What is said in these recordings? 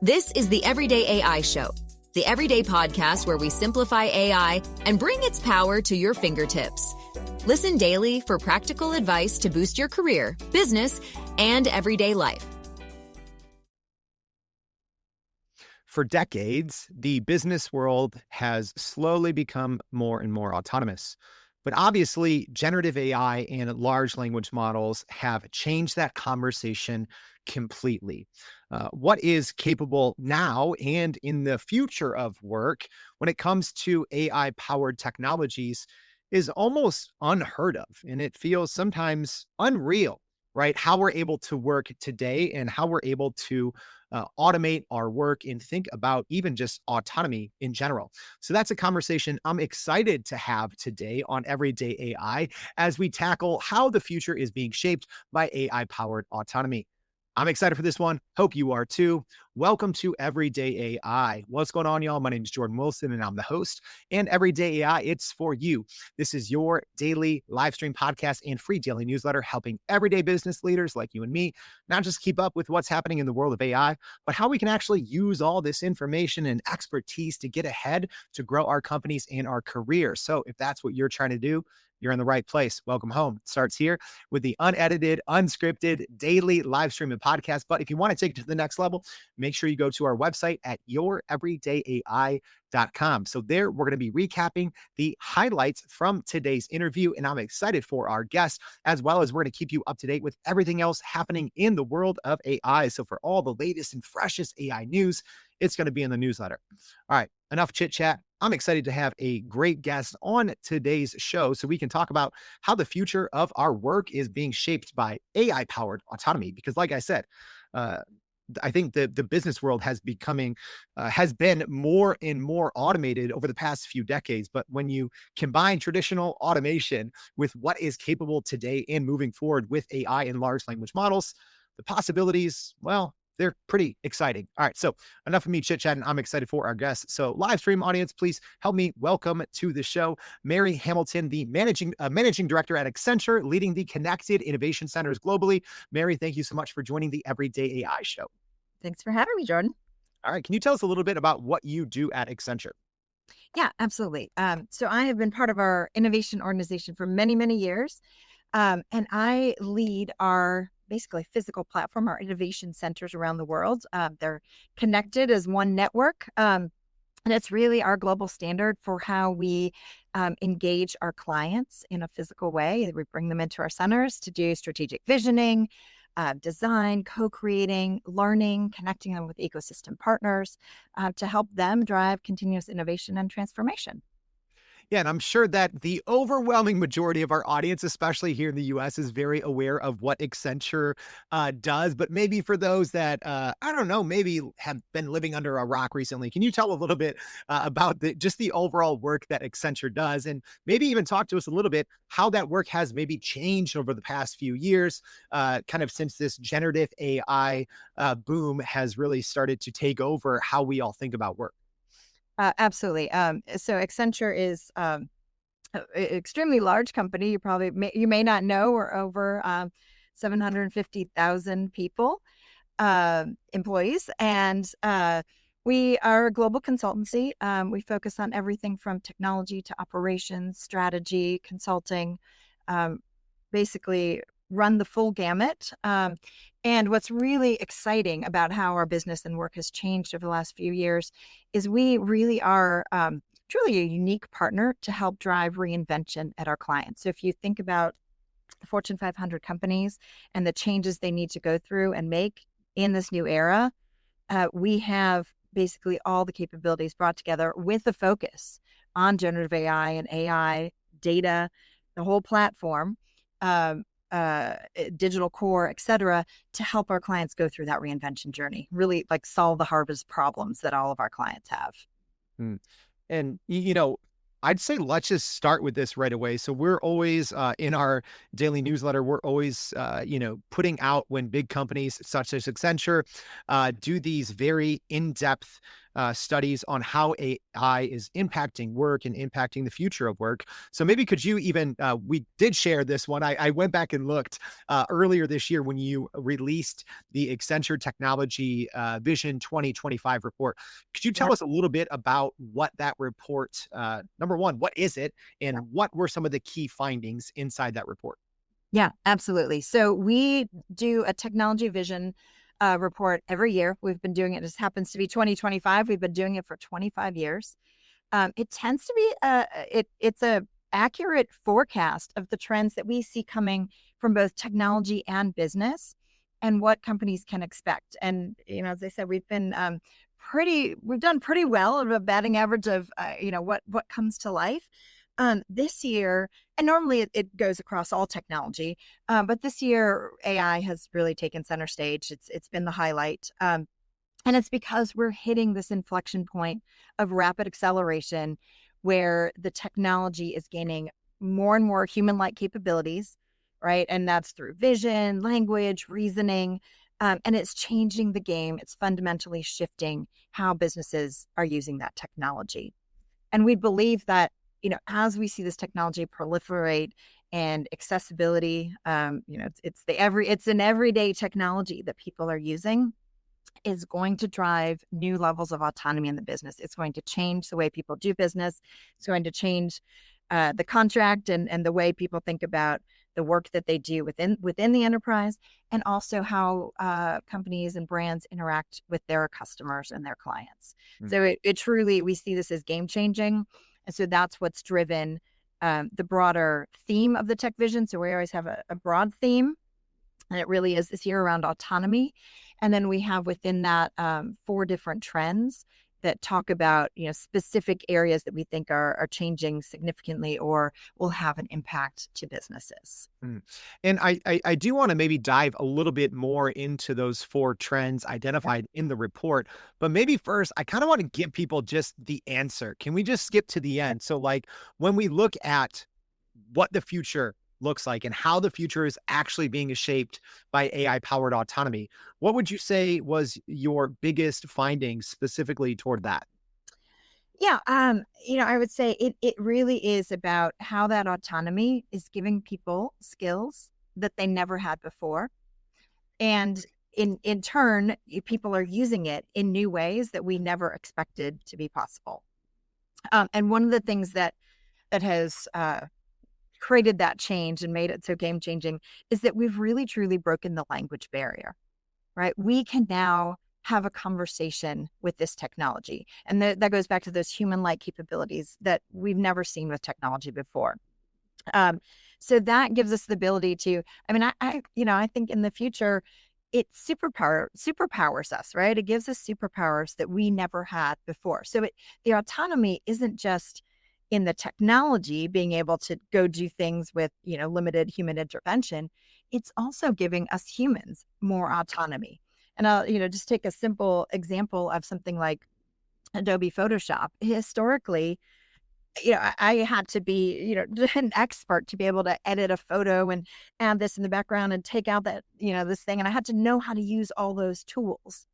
This is the Everyday AI Show, the everyday podcast where we simplify AI and bring its power to your fingertips. Listen daily for practical advice to boost your career, business, and everyday life. For decades, the business world has slowly become more and more autonomous. But obviously, generative AI and large language models have changed that conversation completely. What is capable now and in the future of work when it comes to AI powered technologies is almost unheard of. And it feels sometimes unreal, right? How we're able to work today and how we're able to automate our work and think about even just autonomy in general. So that's a conversation I'm excited to have today on Everyday AI as we tackle how the future is being shaped by AI powered autonomy. I'm excited for this one. Hope you are too. Welcome to Everyday AI. What's going on, y'all? My name is Jordan Wilson, and I'm the host. And Everyday AI, it's for you. This is your daily live stream podcast and free daily newsletter helping everyday business leaders like you and me not just keep up with what's happening in the world of AI, but how we can actually use all this information and expertise to get ahead to grow our companies and our careers. So if that's what you're trying to do, you're in the right place. Welcome home. It starts here with the unedited, unscripted, daily live stream and podcast. But if you want to take it to the next level, make sure you go to our website at youreverydayai.com. So there, we're going to be recapping the highlights from today's interview. And I'm excited for our guest, as well as we're going to keep you up to date with everything else happening in the world of AI. So for all the latest and freshest AI news, it's going to be in the newsletter. All right, enough chit chat. I'm excited to have a great guest on today's show so we can talk about how the future of our work is being shaped by AI-powered autonomy. Because like I said, I think the business world has been more and more automated over the past few decades. But when you combine traditional automation with what is capable today and moving forward with AI and large language models, the possibilities, well, they're pretty exciting. All right, so enough of me chit-chatting. I'm excited for our guests. So live stream audience, please help me welcome to the show Mary Hamilton, the managing director at Accenture, leading the Connected Innovation Centers globally. Mary, thank you so much for joining the Everyday AI Show. Thanks for having me, Jordan. All right, can you tell us a little bit about what you do at Accenture? Yeah, absolutely. So I have been part of our innovation organization for many, many years. And I lead our basically physical platform, our innovation centers around the world. They're connected as one network. And it's really our global standard for how we engage our clients in a physical way. We bring them into our centers to do strategic visioning, design, co-creating, learning, connecting them with ecosystem partners to help them drive continuous innovation and transformation. Yeah, and I'm sure that the overwhelming majority of our audience, especially here in the US, is very aware of what Accenture does. But maybe for those that, I don't know, maybe have been living under a rock recently, can you tell a little bit about just the overall work that Accenture does? And maybe even talk to us a little bit how that work has maybe changed over the past few years, kind of since this generative AI boom has really started to take over how we all think about work. Absolutely. So Accenture is an extremely large company. You may not know we're over 750,000 people, employees, and we are a global consultancy. We focus on everything from technology to operations, strategy, consulting, basically run the full gamut. And what's really exciting about how our business and work has changed over the last few years is we really are truly a unique partner to help drive reinvention at our clients. So if you think about the Fortune 500 companies and the changes they need to go through and make in this new era, we have basically all the capabilities brought together with the focus on generative AI and AI data, the whole platform, digital core, et cetera, to help our clients go through that reinvention journey, really like solve the hardest problems that all of our clients have. And, I'd say let's just start with this right away. So we're always in our daily newsletter, we're always, putting out when big companies such as Accenture do these very in-depth studies on how AI is impacting work and impacting the future of work. So maybe could you even, we did share this one. I went back and looked earlier this year when you released the Accenture Technology Vision 2025 report. Could you tell us a little bit about what that report, number one, what is it? And what were some of the key findings inside that report? Yeah, absolutely. So we do a technology vision report every year. We've been doing it. This happens to be 2025. We've been doing it for 25 years. It tends to be it's a accurate forecast of the trends that we see coming from both technology and business, and what companies can expect. And as I said, we've done pretty well of a batting average of what comes to life. This year, and normally it goes across all technology, but this year AI has really taken center stage. It's been the highlight. And it's because we're hitting this inflection point of rapid acceleration where the technology is gaining more and more human-like capabilities, right? And that's through vision, language, reasoning, and it's changing the game. It's fundamentally shifting how businesses are using that technology. And we believe that, as we see this technology proliferate and accessibility, it's an everyday technology that people are using, is going to drive new levels of autonomy in the business. It's going to change the way people do business. It's going to change the contract and the way people think about the work that they do within the enterprise, and also how companies and brands interact with their customers and their clients. So it truly, we see this as game changing. And so that's what's driven the broader theme of the tech vision. So we always have a broad theme, and it really is this year around autonomy. And then we have within that 4 different trends that talk about specific areas that we think are changing significantly or will have an impact to businesses. And I do want to maybe dive a little bit more into those 4 trends identified in the report. But maybe first, I kind of want to give people just the answer. Can we just skip to the end? So like when we look at what the future looks like and how the future is actually being shaped by AI powered autonomy, what would you say was your biggest findings specifically toward that? Yeah, I would say it really is about how that autonomy is giving people skills that they never had before. And in turn, people are using it in new ways that we never expected to be possible. And one of the things that has created that change and made it so game changing is that we've really truly broken the language barrier, right? We can now have a conversation with this technology. And that goes back to those human-like capabilities that we've never seen with technology before. So that gives us the ability to, I think in the future, it superpowers us, right? It gives us superpowers that we never had before. So the autonomy isn't just in the technology being able to go do things with, limited human intervention. It's also giving us humans more autonomy. And I'll, just take a simple example of something like Adobe Photoshop. Historically, I had to be, an expert to be able to edit a photo and add this in the background and take out that, this thing. And I had to know how to use all those tools.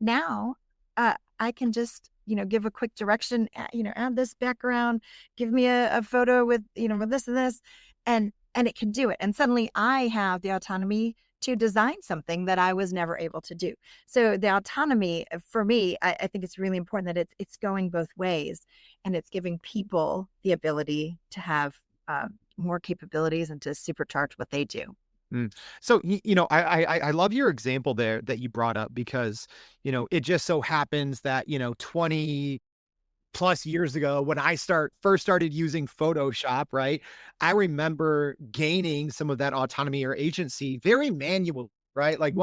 Now, I can just, give a quick direction, add this background, give me a photo with, with this and this, and it can do it. And suddenly I have the autonomy to design something that I was never able to do. So the autonomy for me, I think it's really important that it's going both ways, and it's giving people the ability to have more capabilities and to supercharge what they do. So, I love your example there that you brought up because, it just so happens that, 20 plus years ago when I first started using Photoshop, right? I remember gaining some of that autonomy or agency very manual, right? Like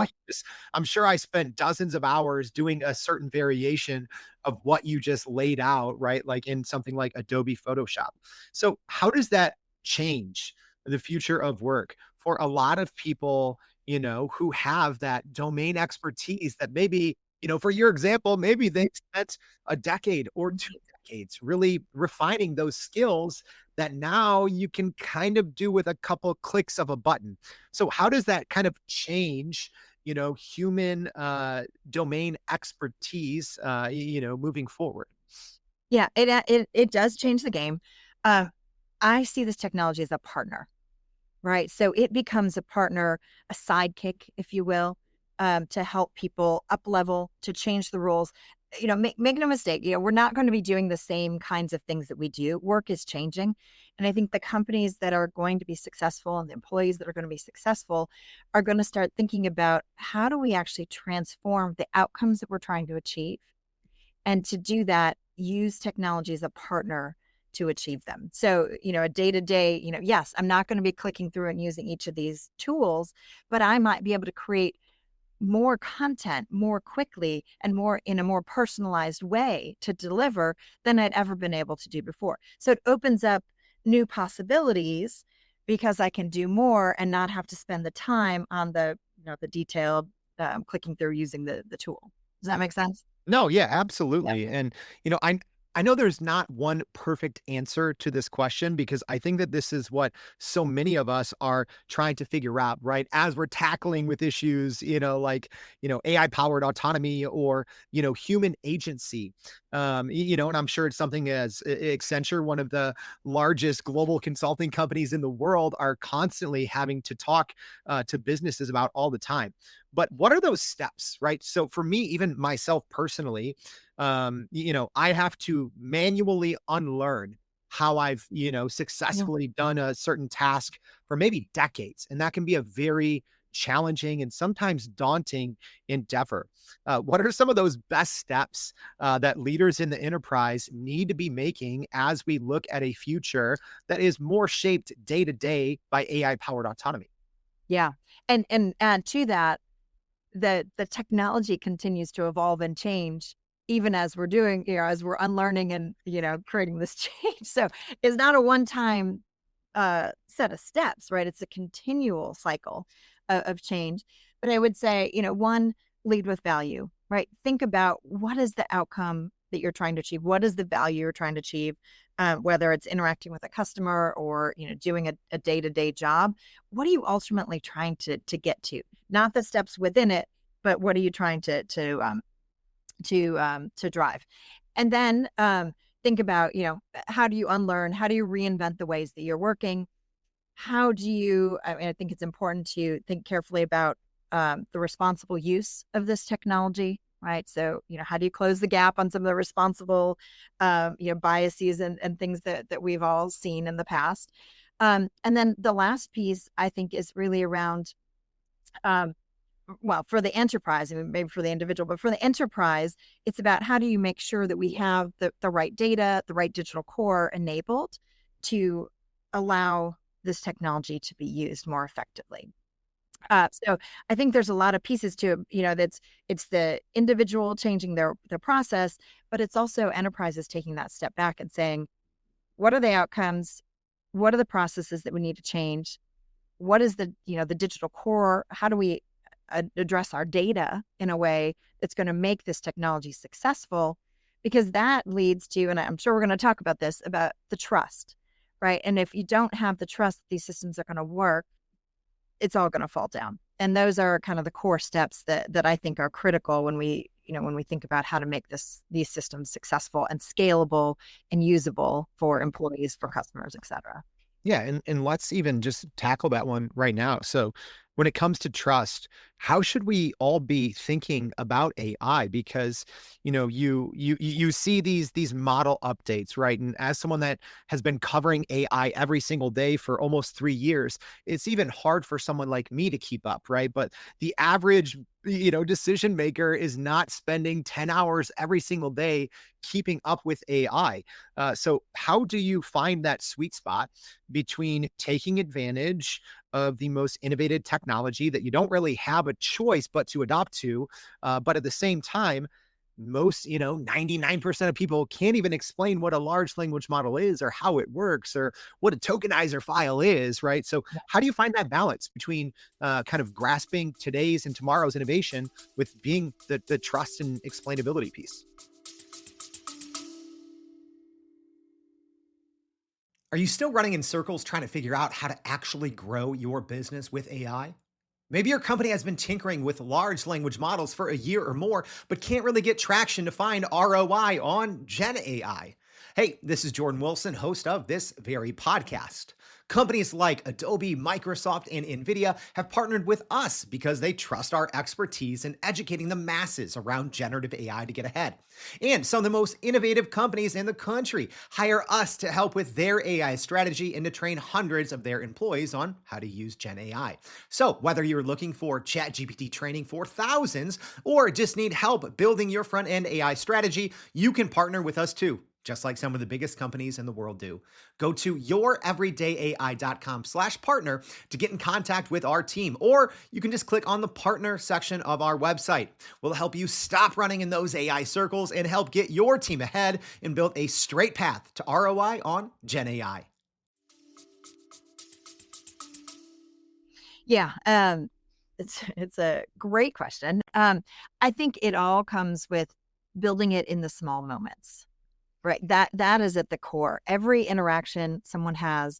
I'm sure I spent dozens of hours doing a certain variation of what you just laid out, right? Like in something like Adobe Photoshop. So how does that change the future of work for a lot of people, who have that domain expertise that maybe, for your example, maybe they spent a decade or 2 decades really refining those skills that now you can kind of do with a couple clicks of a button. So how does that kind of change, human domain expertise, moving forward. Yeah, it does change the game. Uh, I see this technology as a partner, right? So it becomes a partner, a sidekick, if you will, to help people up level, to change the rules. Make no mistake, we're not going to be doing the same kinds of things that we do. Work is changing. And I think the companies that are going to be successful and the employees that are going to be successful are going to start thinking about how do we actually transform the outcomes that we're trying to achieve. And to do that, use technology as a partner to achieve them. So, a day to day, yes, I'm not going to be clicking through and using each of these tools, but I might be able to create more content more quickly and more in a more personalized way to deliver than I'd ever been able to do before. So it opens up new possibilities because I can do more and not have to spend the time on the detailed clicking through using the tool. Does that make sense? No, yeah, Yeah. absolutely. And I know there's not one perfect answer to this question because I think that this is what so many of us are trying to figure out, right? As we're tackling with issues, like, AI powered autonomy or, human agency. And I'm sure it's something as Accenture, one of the largest global consulting companies in the world, are constantly having to talk to businesses about all the time. But what are those steps, right? So for me, even myself personally, I have to manually unlearn how I've, Yeah. successfully done a certain task for maybe decades. And that can be a very challenging and sometimes daunting endeavor. What are some of those best steps that leaders in the enterprise need to be making as we look at a future that is more shaped day to day by AI powered autonomy? Yeah. And add to that, the technology continues to evolve and change even as we're doing, as we're unlearning and, creating this change. So it's not a one-time set of steps, right? It's a continual cycle of change. But I would say, one, lead with value, right? Think about what is the outcome that you're trying to achieve? What is the value you're trying to achieve? Whether it's interacting with a customer or, doing a day-to-day job, what are you ultimately trying to get to? Not the steps within it, but what are you trying to drive? And then think about, how do you unlearn? How do you reinvent the ways that you're working? How do you, I mean, I think it's important to think carefully about the responsible use of this technology, right? So, how do you close the gap on some of the responsible, biases and things that we've all seen in the past? And then the last piece I think is really around, um, well, for the enterprise, I mean, maybe for the individual, but for the enterprise, it's about how do you make sure that we have the right data, the right digital core enabled to allow this technology to be used more effectively. So I think there's a lot of pieces to it, it's the individual changing their process, but it's also enterprises taking that step back and saying, what are the outcomes? What are the processes that we need to change? What is the digital core? How do we address our data in a way that's going to make this technology successful? Because that leads to, and I'm sure we're going to talk about this, about the trust, right? And if you don't have the trust that these systems are going to work, it's all going to fall down. And those are kind of the core steps that I think are critical when we think about how to make these systems successful and scalable and usable for employees, for customers, et cetera. Yeah, and let's even just tackle that one right now. So, when it comes to trust, how should we all be thinking about AI? Because you see these model updates, right? And as someone that has been covering AI every single day for almost 3 years, it's even hard for someone like me to keep up, right? But the average decision maker is not spending 10 hours every single day keeping up with AI. So, how do you find that sweet spot between taking advantage of the most innovative technology that you don't really have a choice but to adopt to, but at the same time, most 99% of people can't even explain what a large language model is or how it works or what a tokenizer file is, right? So how do you find that balance between kind of grasping today's and tomorrow's innovation with being the trust and explainability piece? Are you still running in circles trying to figure out how to actually grow your business with AI? Maybe your company has been tinkering with large language models for a year or more, but can't really get traction to find ROI on Gen AI. Hey, this is Jordan Wilson, host of this very podcast. Companies like Adobe, Microsoft, and NVIDIA have partnered with us because they trust our expertise in educating the masses around generative AI to get ahead. And some of the most innovative companies in the country hire us to help with their AI strategy and to train hundreds of their employees on how to use Gen AI. So, whether you're looking for ChatGPT training for thousands or just need help building your front end AI strategy, you can partner with us too, just like some of the biggest companies in the world do. Go to youreverydayai.com/partner to get in contact with our team, or you can just click on the partner section of our website. We'll help you stop running in those AI circles and help get your team ahead and build a straight path to ROI on Gen AI. Yeah, it's a great question. I think it all comes with building it in the small moments. Right. That is at the core. Every interaction someone has,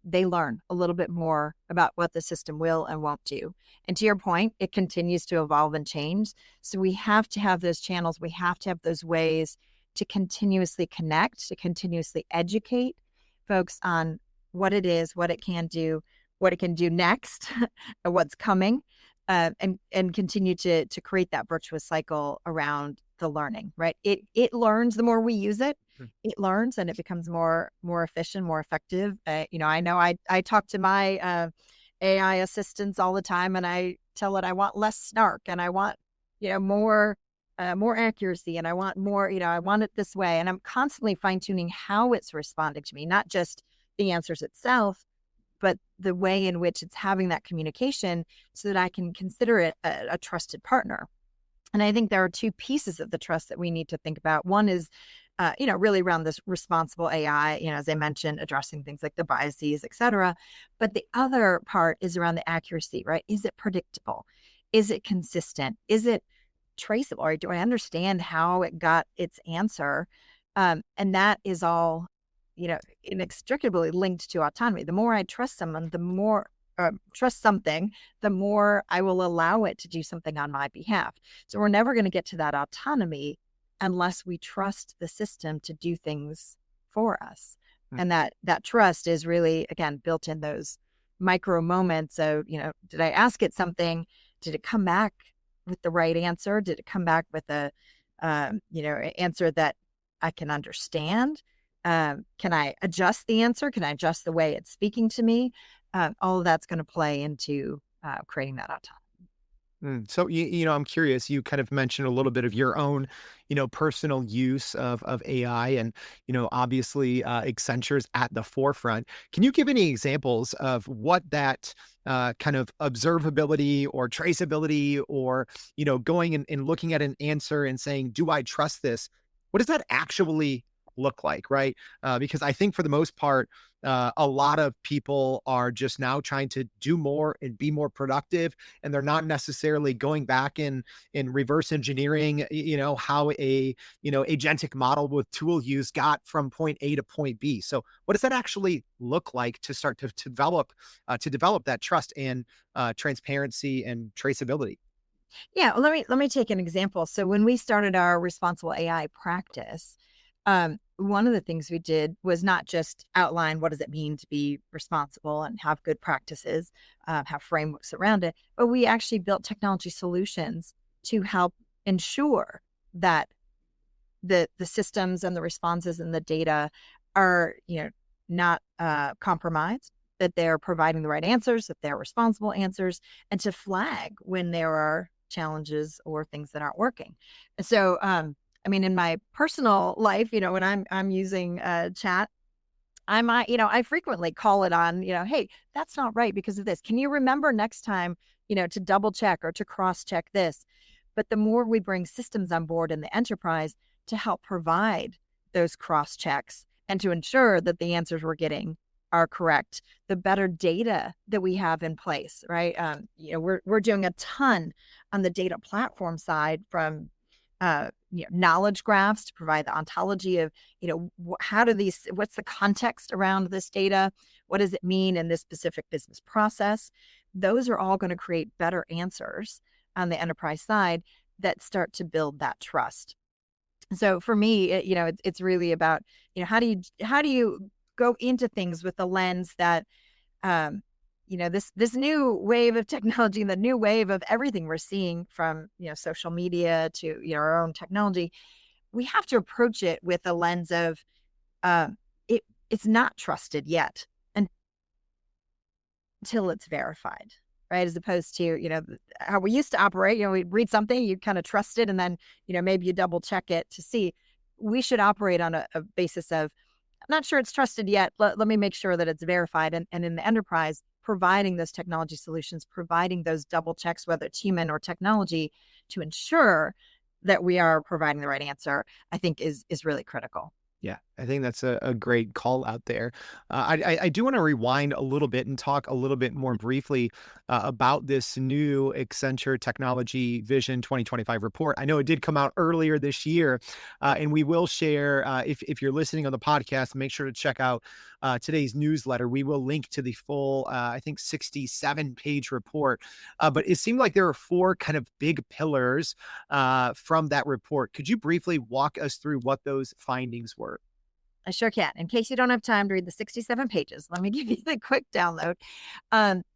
they learn a little bit more about what the system will and won't do. And to your point, it continues to evolve and change. So we have to have those channels. We have to have those ways to continuously connect, to continuously educate folks on what it is, what it can do, what it can do next, and what's coming, and continue to create that virtuous cycle around the learning, right? It learns the more we use it. It learns and it becomes more efficient, more effective. I know I talk to my AI assistants all the time, and I tell it I want less snark, and I want more accuracy, and I want more. I want it this way, and I'm constantly fine tuning how it's responding to me, not just the answers itself, but the way in which it's having that communication, so that I can consider it a trusted partner. And I think there are two pieces of the trust that we need to think about. One is, really around this responsible AI, as I mentioned, addressing things like the biases, et cetera. But the other part is around the accuracy, right? Is it predictable? Is it consistent? Is it traceable? Or do I understand how it got its answer? And that is all, inextricably linked to autonomy. The more I trust someone, the more trust something, the more I will allow it to do something on my behalf. So we're never going to get to that autonomy unless we trust the system to do things for us. And that trust is really, again, built in those micro moments of, did I ask it something? Did it come back with the right answer? Did it come back with a, answer that I can understand? Can I adjust the answer? Can I adjust the way it's speaking to me? All of that's going to play into creating that autonomy. So, I'm curious, you kind of mentioned a little bit of your own, personal use of AI, and, obviously Accenture's at the forefront. Can you give any examples of what that kind of observability or traceability, or, going and looking at an answer and saying, do I trust this? What does that actually look like, right? Because I think for the most part, a lot of people are just now trying to do more and be more productive, and they're not necessarily going back in reverse engineering, how a agentic model with tool use got from point A to point B. So, what does that actually look like to start to develop that trust and transparency and traceability? Yeah, well, let me take an example. So when we started our responsible AI practice, one of the things we did was not just outline what does it mean to be responsible and have good practices, have frameworks around it, but we actually built technology solutions to help ensure that the systems and the responses and the data are, not compromised, that they're providing the right answers, that they're responsible answers, and to flag when there are challenges or things that aren't working. And so, in my personal life, when I'm using chat, I might, I frequently call it on, hey, that's not right because of this. Can you remember next time, to double check or to cross check this? But the more we bring systems on board in the enterprise to help provide those cross checks and to ensure that the answers we're getting are correct, the better data that we have in place, right? We're doing a ton on the data platform side, from knowledge graphs to provide the ontology of, what's the context around this data? What does it mean in this specific business process? those are all going to create better answers on the enterprise side that start to build that trust. So for me, it's really about, how do you go into things with the lens that, this new wave of technology, the new wave of everything we're seeing from, social media to, our own technology, we have to approach it with a lens of, it's not trusted yet until it's verified, right? As opposed to, how we used to operate, we read something, you kind of trust it, and then, maybe you double check it to see. We should operate on a basis of, I'm not sure it's trusted yet. Let me make sure that it's verified. And in the enterprise, providing those technology solutions, providing those double checks, whether it's human or technology, to ensure that we are providing the right answer, I think is really critical. Yeah, I think that's a great call out there. I do want to rewind a little bit and talk a little bit more briefly about this new Accenture Technology Vision 2025 report. I know it did come out earlier this year, and we will share, if you're listening on the podcast, make sure to check out today's newsletter. We will link to the full, I think, 67-page report. But it seemed like there are 4 kind of big pillars from that report. Could you briefly walk us through what those findings were? I sure can. In case you don't have time to read the 67 pages, let me give you the quick download.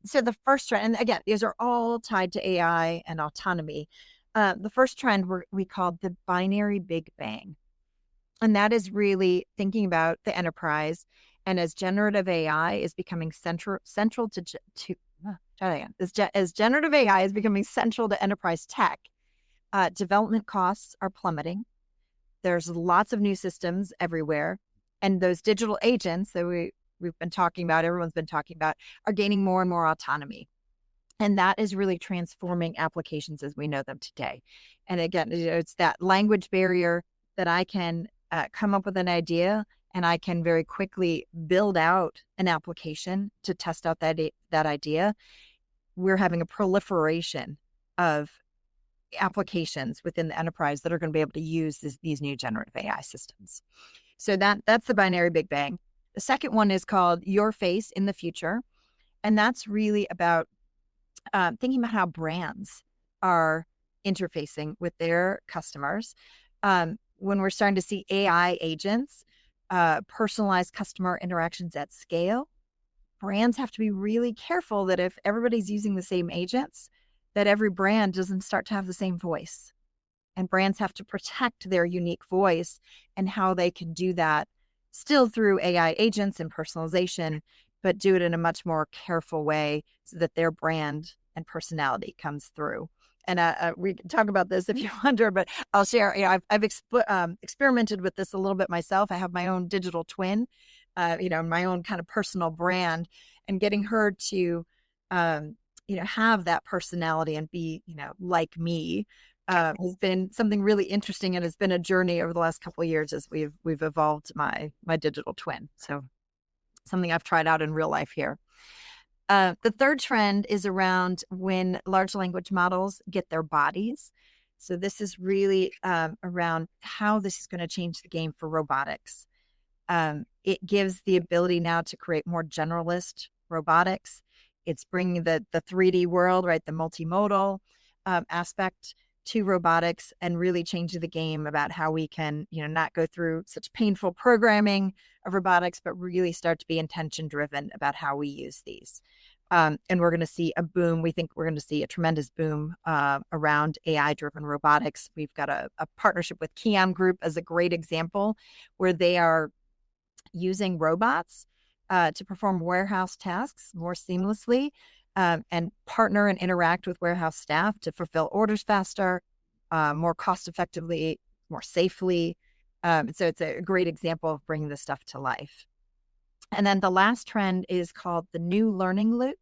So the first trend, and again, these are all tied to AI and autonomy. The first trend we called the binary big bang. And that is really thinking about the enterprise. And as generative AI is becoming central to as generative AI is becoming central to enterprise tech, development costs are plummeting. There's lots of new systems everywhere. And those digital agents that we've been talking about, everyone's been talking about, are gaining more and more autonomy. And that is really transforming applications as we know them today. And again, it's that language barrier that I can come up with an idea and I can very quickly build out an application to test out that idea. We're having a proliferation of applications within the enterprise that are going to be able to use these new generative AI systems. So that's the binary big bang. The second one is called Your Face in the Future. And that's really about thinking about how brands are interfacing with their customers. When we're starting to see AI agents, personalized customer interactions at scale, brands have to be really careful that if everybody's using the same agents, that every brand doesn't start to have the same voice. And brands have to protect their unique voice and how they can do that still through AI agents and personalization, but do it in a much more careful way so that their brand and personality comes through. And we can talk about this if you wonder, but I'll share, I've experimented with this a little bit myself. I have my own digital twin, my own kind of personal brand, and getting her to, have that personality and be, like me, has been something really interesting, and has been a journey over the last couple of years as we've evolved my digital twin. So something I've tried out in real life here. The third trend is around when large language models get their bodies. So this is really around how this is going to change the game for robotics. It gives the ability now to create more generalist robotics. It's bringing the 3D world, right, the multimodal aspect to robotics, and really changing the game about how we can, not go through such painful programming of robotics, but really start to be intention driven about how we use these. And we're going to see a boom. We think we're going to see a tremendous boom around AI driven robotics. We've got a partnership with Kion Group as a great example, where they are using robots to perform warehouse tasks more seamlessly, and partner and interact with warehouse staff to fulfill orders faster, more cost effectively, more safely. So it's a great example of bringing this stuff to life. And then the last trend is called the new learning loop.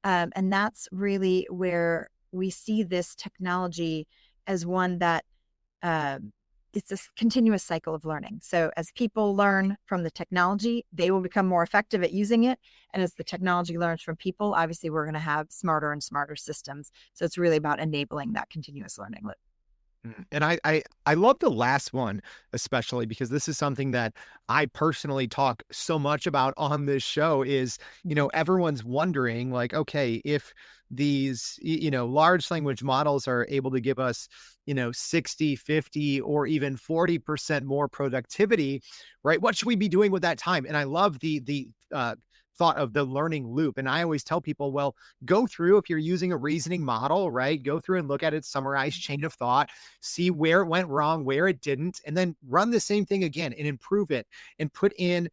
And that's really where we see this technology as one that it's a continuous cycle of learning. So as people learn from the technology, they will become more effective at using it. And as the technology learns from people, obviously we're going to have smarter and smarter systems. So it's really about enabling that continuous learning loop. And I love the last one, especially because this is something that I personally talk so much about on this show is, everyone's wondering like, okay, if these, large language models are able to give us, 60, 50, or even 40% more productivity, right? What should we be doing with that time? And I love the thought of the learning loop. And I always tell people, well, go through, if you're using a reasoning model, right? Go through and look at its summarized chain of thought, see where it went wrong, where it didn't, and then run the same thing again and improve it and put in,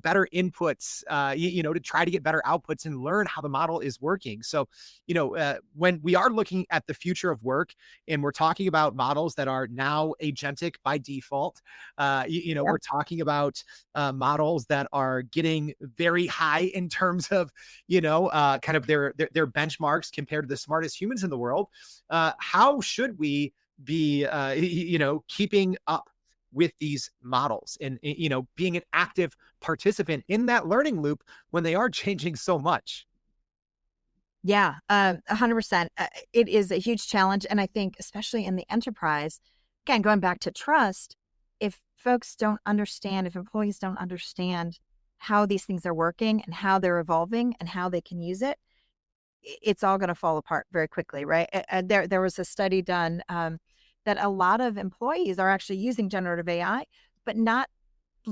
better inputs, to try to get better outputs and learn how the model is working. So, when we are looking at the future of work and we're talking about models that are now agentic by default, we're talking about models that are getting very high in terms of, kind of their benchmarks compared to the smartest humans in the world. How should we be, keeping up with these models and, being an active participant in that learning loop when they are changing so much? Yeah, 100%. It is a huge challenge. And I think, especially in the enterprise, again, going back to trust, if folks don't understand, if employees don't understand how these things are working and how they're evolving and how they can use it, it's all going to fall apart very quickly, right? There was a study done that a lot of employees are actually using generative AI, but not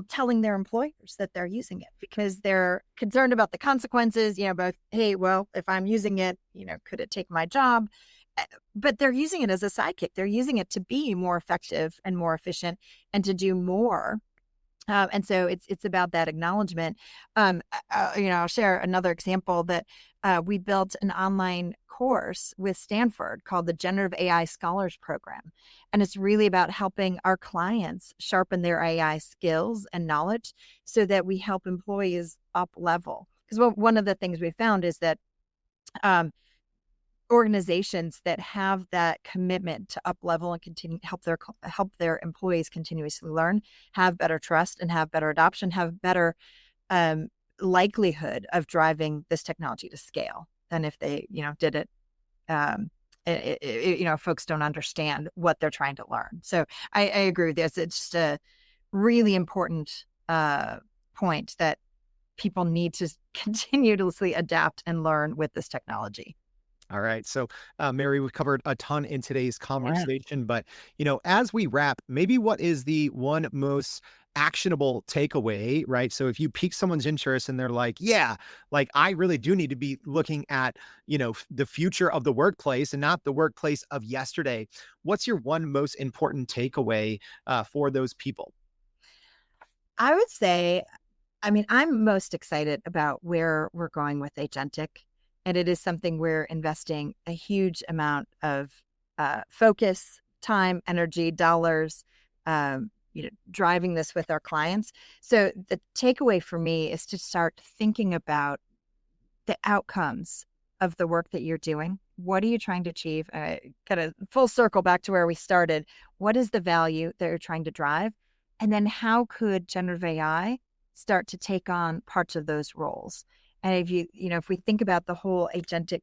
telling their employers that they're using it because they're concerned about the consequences, both, hey, well, if I'm using it, could it take my job? But they're using it as a sidekick. They're using it to be more effective and more efficient and to do more. And so it's about that acknowledgement. I'll share another example that we built an online course with Stanford called the Generative AI Scholars Program. And it's really about helping our clients sharpen their AI skills and knowledge so that we help employees up level. Because one of the things we found is that organizations that have that commitment to up level and continue help their employees continuously learn, have better trust and have better adoption, have better likelihood of driving this technology to scale than if they did it. Folks don't understand what they're trying to learn. So I agree with this. It's just a really important point that people need to continuously adapt and learn with this technology. All right. So, Mary, we've covered a ton in today's conversation, but, as we wrap, maybe what is the one most actionable takeaway, right? So if you pique someone's interest and they're like, yeah, like I really do need to be looking at, the future of the workplace and not the workplace of yesterday. What's your one most important takeaway for those people? I would say, I'm most excited about where we're going with Agentic. And it is something we're investing a huge amount of focus, time, energy, dollars, driving this with our clients. So the takeaway for me is to start thinking about the outcomes of the work that you're doing. What are you trying to achieve? Kind of full circle back to where we started. What is the value that you're trying to drive? And then how could generative AI start to take on parts of those roles? And if we think about the whole agentic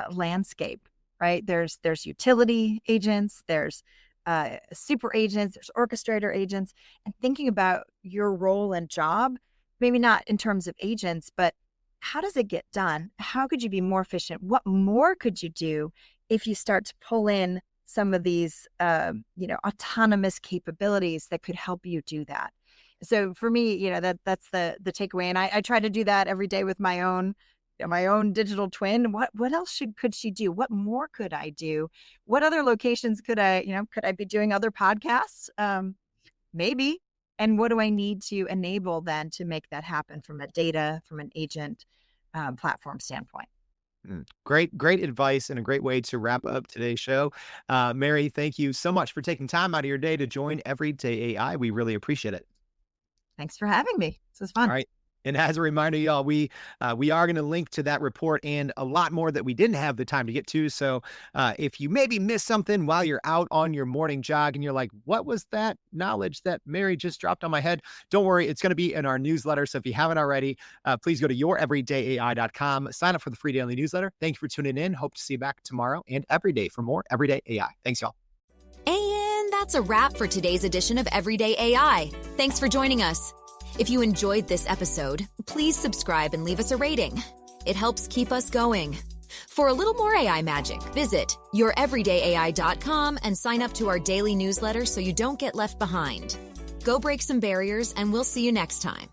landscape, right? There's utility agents, there's super agents, there's orchestrator agents, and thinking about your role and job, maybe not in terms of agents, but how does it get done? How could you be more efficient? What more could you do if you start to pull in some of these, autonomous capabilities that could help you do that? So for me, that's the takeaway. And I try to do that every day with my own digital twin. What else could she do? What more could I do? What other locations could I be doing other podcasts? Maybe. And what do I need to enable then to make that happen from an agent platform standpoint? Great advice and a great way to wrap up today's show. Mary, thank you so much for taking time out of your day to join Everyday AI. We really appreciate it. Thanks for having me. This was fun. All right. And as a reminder, y'all, we are going to link to that report and a lot more that we didn't have the time to get to. So if you maybe missed something while you're out on your morning jog and you're like, what was that knowledge that Mary just dropped on my head? Don't worry. It's going to be in our newsletter. So if you haven't already, please go to youreverydayai.com. Sign up for the free daily newsletter. Thank you for tuning in. Hope to see you back tomorrow and every day for more Everyday AI. Thanks, y'all. that's a wrap for today's edition of Everyday AI. Thanks for joining us. If you enjoyed this episode, please subscribe and leave us a rating. It helps keep us going. For a little more AI magic, visit youreverydayai.com and sign up to our daily newsletter so you don't get left behind. Go break some barriers, and we'll see you next time.